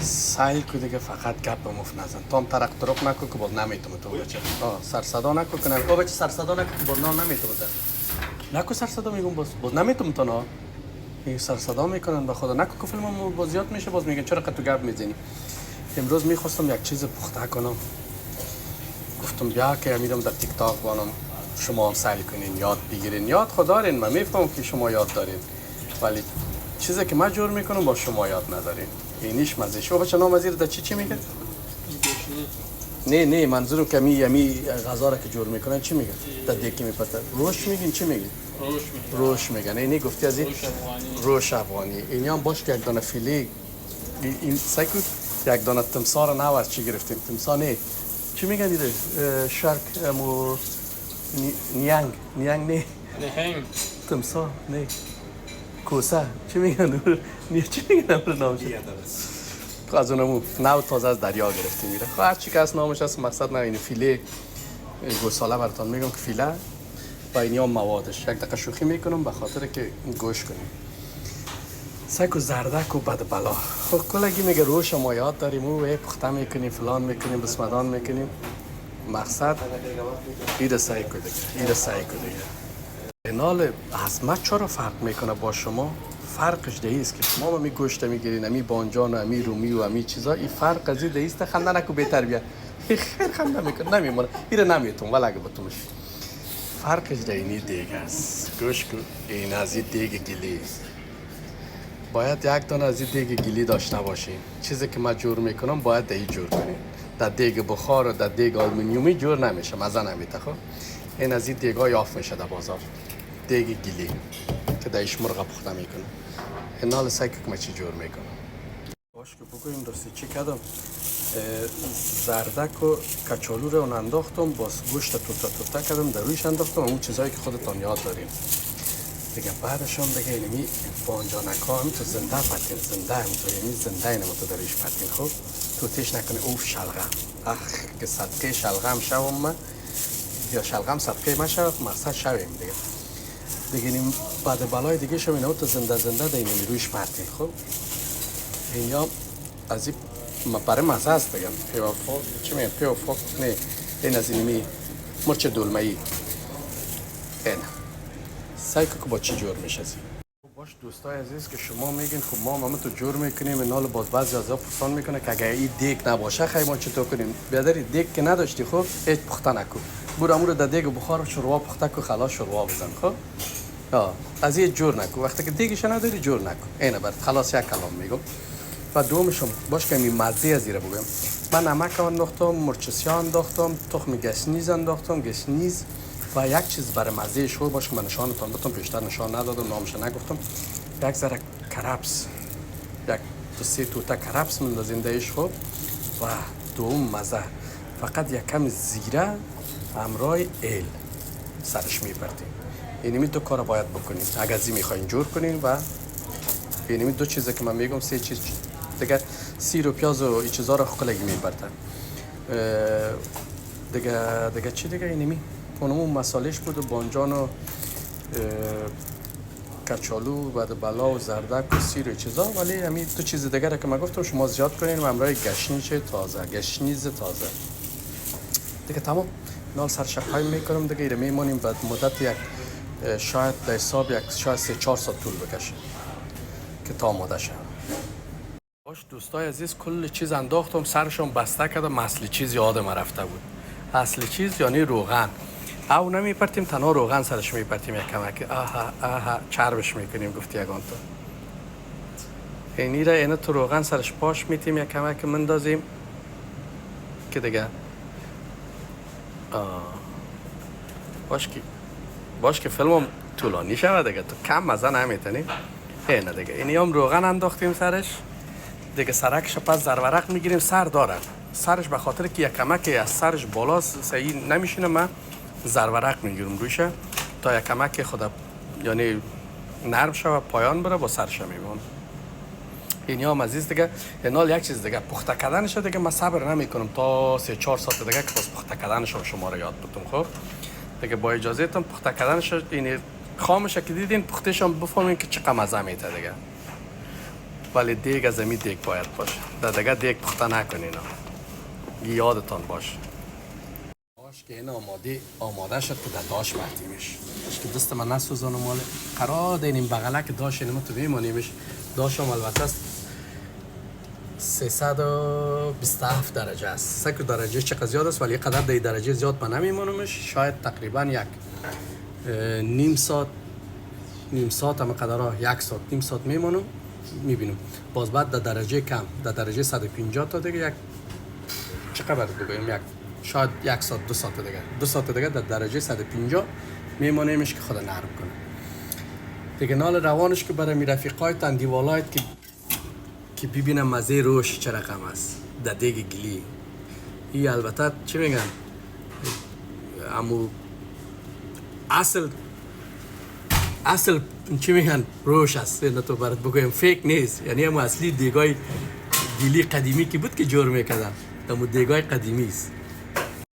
سعی کو دیگه فقط گپ مفت نزن. تو هم ترق ترق نکن که باز نمیتونه تو بچه. سر صدا نکن که نمیتونه. بچه سر صدا نکن که باز نمیتونه بزن. نکن سر صدا میگم باز نمیتونه تو نه. این سر صدا میکنن به خدا. نکن که فیلم باز زیاد میشه باز میگن چرا که تو گپ میزنی. امروز میخواستم یک چیز پخته کنم. گفتم بیا که میرم در تیک تاک بانم. شما هم سعی کنین یاد بگیرین. یاد خود دارین. من میفهمم که شما یاد دارین. ولی چیزی که من جور میکنم با شما یاد ندارین. اینیش مزه شو بچه نام وزیر در چی میگه؟ نه منظورم که می غذا را که جور میکنن چی میگن؟ در دیگه میپرتن روش میگین چی میگین؟ روش میگن. اینی گفتی از این روش افغانی. اینی هم باش که یک دانه فیله این سایکو یک دانه تمسار رو نو از چی گرفتیم؟ تمسار نه چی میگن دیده؟ شرک مو نیانگ نه تمسار نه کوسه چی میگن؟ چی میگن امر نامش؟ از اونمو نو تازه از دریا گرفتیم میره. خب هر چی که از نامش هست مقصد نه. این فیله گوساله براتون میگم که فیله و این هم موادش یک دقیقه شوخی میکنم به خاطر که گوش کنیم. سایکو زردک و بد بلا. خب کلگی میگه روش ما یاد داریم و پخته میکنیم فلان میکنیم بسمدان میکنیم. مقصد ایده سایکو دیگه اینال از ما چرا فرق میکنه با شما؟ فرقش ده است که شما می گوشت میگیرین امی بانجان و امی رومی و امی چیزا. این فرق از این ده است. خنده نکو بهتر بیا. خیر خنده میکنه نمیمونه. ایره نمیتون ولی اگه بتونش. فرقش ده اینی دیگه است. گوش کو این از این دیگه گلی. باید یک دانه از این دیگه گلی داشته باشین. چیزی که من جور میکنم باید ده جور کنین. در دیگه بخار و در دیگه آلومینیومی جور نمیشه. مزه نمیده. خب این از این دیگه آف میشه در بازار. دیگه گلی که دایش مرغ پخته میکنه. این حال سعی که چی جور میکنم. باش که بگویم راستی چی کردم. زردک و کچالو رو انداختم باز گوشت توتا کردم در رویش انداختم اون چیزایی که خودتان یاد دارین. دیگه بعدش هم دیگه اینمی بانجانک ها هم تو زنده پتین زنده هم تو یعنی زنده اینم تو دریش پتین. خب تو تیش نکنه اوف شلغم. که صدقه شلغم شوم من یا شلغم صدقه من شوم مقصد شویم دیگه این بعد بالای دیگه شو اینا تو زنده ده اینمی رویش پرتین. خب اینجا از این برای مزه است بگم پیوافاق چی میگم پیوافاق نه این از اینمی مرچ دلمه‌ای این سعی که با چی جور میشه از این. باش دوستای عزیز که شما میگین خب ما تو جور میکنیم این حال باز بعضی از پرسان میکنه که اگه این دیگ نباشه خیلی ما چطور کنیم؟ بیادری دیگ که نداشتی خب هیچ پخته نکن. برو امور در دیگ بخار شوروا پخته کو خلاص شوروا بزن. خب از این جور نکن. وقتی که دیگش نداری جور نکن. اینه بعد خلاص یک کلام میگم. و دومشم باش که این مزه از این بگم. من نمک انداختم، مرچ سیاه انداختم، تخم گشنیز انداختم، گشنیز و یک چیز برای مزه شو باش که من نشانتون بدم پیشتر نشان ندادم نامش نگفتم. یک ذره کرفس. یک دو سه توته کرفس میندازین دایش خوب و دوم مزه. فقط یک کم زیره همراه ایل سرش میپرتیم. اینمی دو کار باید بکنید اگر زی میخواین جور کنین و اینمی دو چیزه که من میگم سه چیز دیگه سیر و پیاز و این چیزا رو خلقی میپرتن دیگه چی دیگه اینمی اونمون مسالش بود و بانجان و کچالو بعد بلا و زردک و سیر و چیزا. ولی همین دو چیز دیگه را که من گفتم شما زیاد کنین و همراه گشنیز تازه دیگه تمام. نال سرشقای میکنم دیگه ایره میمونیم بعد مدت یک شاید در حساب یک شاید 3-4 ساعت طول بکشه که تا آماده شه. باش دوستای عزیز کل چیز انداختم سرشون بسته کردم. اصلی چیز یادم رفته بود. اصلی چیز یعنی روغن. او نمیپرتیم تنها روغن سرش میپرتیم یک کمک. آها چربش میکنیم گفتی یگان تو. اینی را اینه تو روغن سرش پاش میتیم یک کمک مندازیم که دیگه باش که فیلمم طولانی شود دیگه تو کم مزه نمیتنی. اینه دیگه اینی هم روغن انداختیم سرش دیگه. سرکش پس زرورق میگیریم. سر داره سرش به خاطر که یک کمک از سرش بالا صحیح نمیشینه من زرورق میگیرم روشه تا یک کمک خدا یعنی نرم شه و پایان بره با سرش میمون. اینی هم عزیز دیگه اینال یک چیز دیگه پخته کردنش دیگه من صبر نمیکنم تا 3-4 ساعت دیگه که پخته کردنش شما رو یاد بدم. خب دیگه با اجازهتون پخته کردنش این خامش که دیدین پختش هم بفهمین که چقدر مزه میده دیگه. ولی دیگ از امی دیگ باید باشه. در دیگه دیگ پخته نکنین. یادتان باشه. داش که این آماده شد که در داش بردیمش. که دست من نسوزانم مال قرار دینیم بغله که داش اینما تو بیمانیمش. داش هم البته است 327 درجه است. 3 درجه چقدر زیاد است ولی قدر در درجه زیاد من نمیمانمش. شاید تقریبا یک نیم ساعت هم قدر 1 ساعت نیم ساعت میمانم میبینم. باز بعد در درجه کم در درجه 150 تا دیگه یک چقدر بگویم یک شاید 1 ساعت 2 ساعت دیگه 2 ساعت دیگه در درجه 150 میمانیمش که خود نرم کنه دیگه. نال روانش که برای می رفیقای تندیوالایت که ببینم مزه روش چه رقم است در دیگ گلی. این البته چی میگن امو اصل چی میگن روش است. نه تو برات بگویم فیک نیست. یعنی امو اصلی دیگای گلی قدیمی که بود که جور میکردن. امو دیگای قدیمی است.